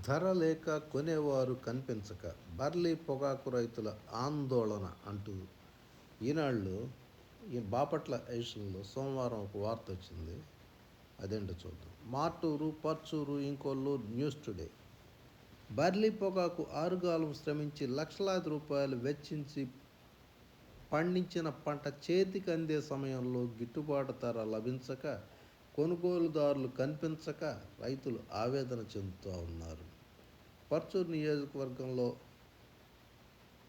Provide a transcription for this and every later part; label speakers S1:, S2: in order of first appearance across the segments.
S1: ధర లేక కొనేవారు కనిపించక బర్లీ పొగాకు రైతుల ఆందోళన అంటూ ఈనాడులో ఈ బాపట్ల ఎడిషన్లో సోమవారం ఒక వార్త వచ్చింది. అదేంటో చూద్దాం. మార్టూరు, పర్చూరు, ఇంకోళ్ళు న్యూస్ టుడే. బర్లీ పొగాకు ఆరుగాలం శ్రమించి లక్షలాది రూపాయలు వెచ్చించి పండించిన పంట చేతికి అందే సమయంలో గిట్టుబాటు ధర లభించక, కొనుగోలుదారులు కనిపించక రైతులు ఆవేదన చెందుతూ ఉన్నారు. పర్చూరు నియోజకవర్గంలో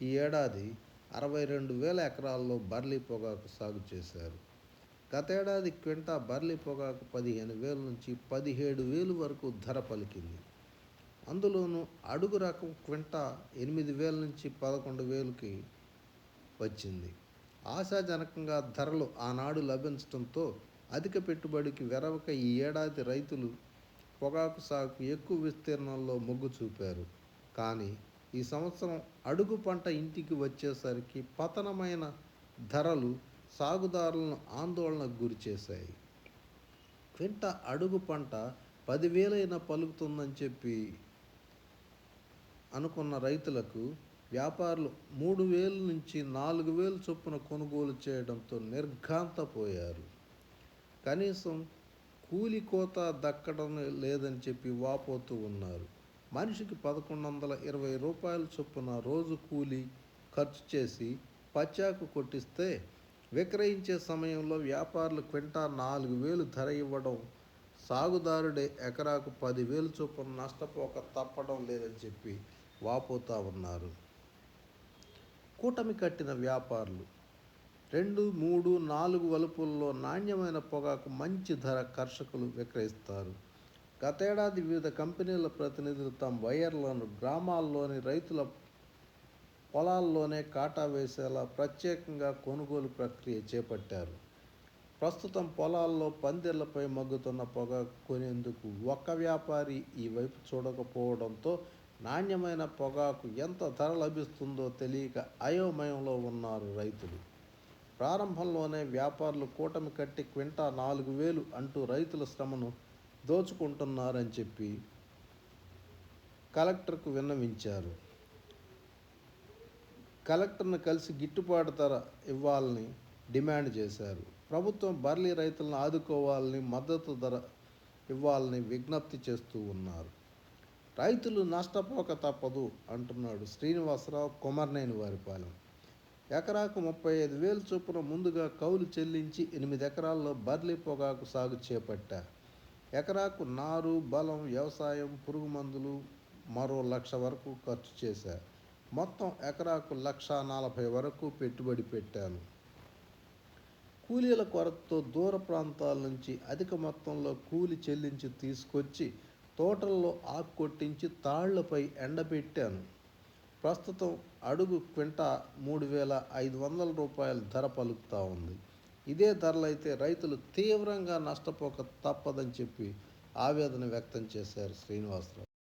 S1: ఈ ఏడాది 62,000 ఎకరాల్లో బర్లీ పొగాకు సాగు చేశారు. గతేడాది క్వింటా బర్లీ పొగాకు 15,000 నుంచి 17,000 వరకు ధర పలికింది. అందులోనూ అడుగు రకం క్వింటా 8,000 నుంచి 11,000కి వచ్చింది. ఆశాజనకంగా ధరలు ఆనాడు లభించడంతో అధిక పెట్టుబడికి వెరవక ఈ ఏడాది రైతులు పొగాకు సాగుకు ఎక్కువ విస్తీర్ణంలో మొగ్గు చూపారు. కానీ ఈ సంవత్సరం అడుగు పంట ఇంటికి వచ్చేసరికి పతనమైన ధరలు సాగుదారులను ఆందోళనకు గురిచేశాయి. క్వింటా అడుగు పంట 10,000 పలుకుతుందని చెప్పి అనుకున్న రైతులకు వ్యాపారులు 3,000 నుంచి 4,000 చొప్పున కొనుగోలు చేయడంతో నిర్ఘాంతపోయారు. కనీసం కూలి కోత దక్కడం లేదని చెప్పి వాపోతూ ఉన్నారు. మనిషికి 1,120 రూపాయల చొప్పున రోజు కూలి ఖర్చు చేసి పచ్చాకు కొట్టిస్తే విక్రయించే సమయంలో వ్యాపారులు క్వింటా 4,000 ధర ఇవ్వడం, సాగుదారుడే ఎకరాకు 10,000 చొప్పున నష్టపోక తప్పడం లేదని చెప్పి వాపోతూ ఉన్నారు. కూటమి కట్టిన వ్యాపారులు 2, 3, 4 వలుపుల్లో నాణ్యమైన పొగాకు మంచి ధర కర్షకులు విక్రయిస్తారు. గతేడాది వివిధ కంపెనీల ప్రతినిధులు తమ బయ్యర్లను గ్రామాల్లోని రైతుల పొలాల్లోనే కాటా వేసేలా ప్రత్యేకంగా కొనుగోలు ప్రక్రియ చేపట్టారు. ప్రస్తుతం పొలాల్లో పందిళ్లపై మగ్గుతున్న పొగాకు కొనేందుకు ఒక్క వ్యాపారి ఈ వైపు చూడకపోవడంతో నాణ్యమైన పొగాకు ఎంత ధర లభిస్తుందో తెలియక అయోమయంలో ఉన్నారు రైతులు. ప్రారంభంలోనే వ్యాపారులు కూటమి కట్టి క్వింటా 4,000 అంటూ రైతుల శ్రమను దోచుకుంటున్నారని చెప్పి కలెక్టర్కు విన్నవించారు. కలెక్టర్ను కలిసి గిట్టుబాటు ధర ఇవ్వాలని డిమాండ్ చేశారు. ప్రభుత్వం బర్లీ రైతులను ఆదుకోవాలని, మద్దతు ధర ఇవ్వాలని విజ్ఞప్తి చేస్తూ ఉన్నారు. రైతులు నష్టపోక తప్పదు అంటున్నాడు శ్రీనివాసరావు, కొమర్నేనివారిపాలెం. ఎకరాకు 35,000 చొప్పున ముందుగా కౌలు చెల్లించి 8 ఎకరాల్లో బర్లీ పొగాకు సాగు చేపట్టా. ఎకరాకు నారు, బలం, వ్యవసాయం, పురుగు మందులు మరో 1,00,000 వరకు ఖర్చు చేశా. మొత్తం ఎకరాకు 1,40,000 వరకు పెట్టుబడి పెట్టాను. కూలీల కొరతతో దూర ప్రాంతాల నుంచి అధిక మొత్తంలో కూలి చెల్లించి తీసుకొచ్చి తోటల్లో ఆకు కొట్టించి తాళ్లపై ఎండబెట్టాను. ప్రస్తుతం అడుగు క్వింటా 3,500 రూపాయల ధర పలుకుతూ ఉంది. ఇదే ధరలైతే రైతులు తీవ్రంగా నష్టపోక తప్పదని చెప్పి ఆవేదన వ్యక్తం చేశారు శ్రీనివాసరావు.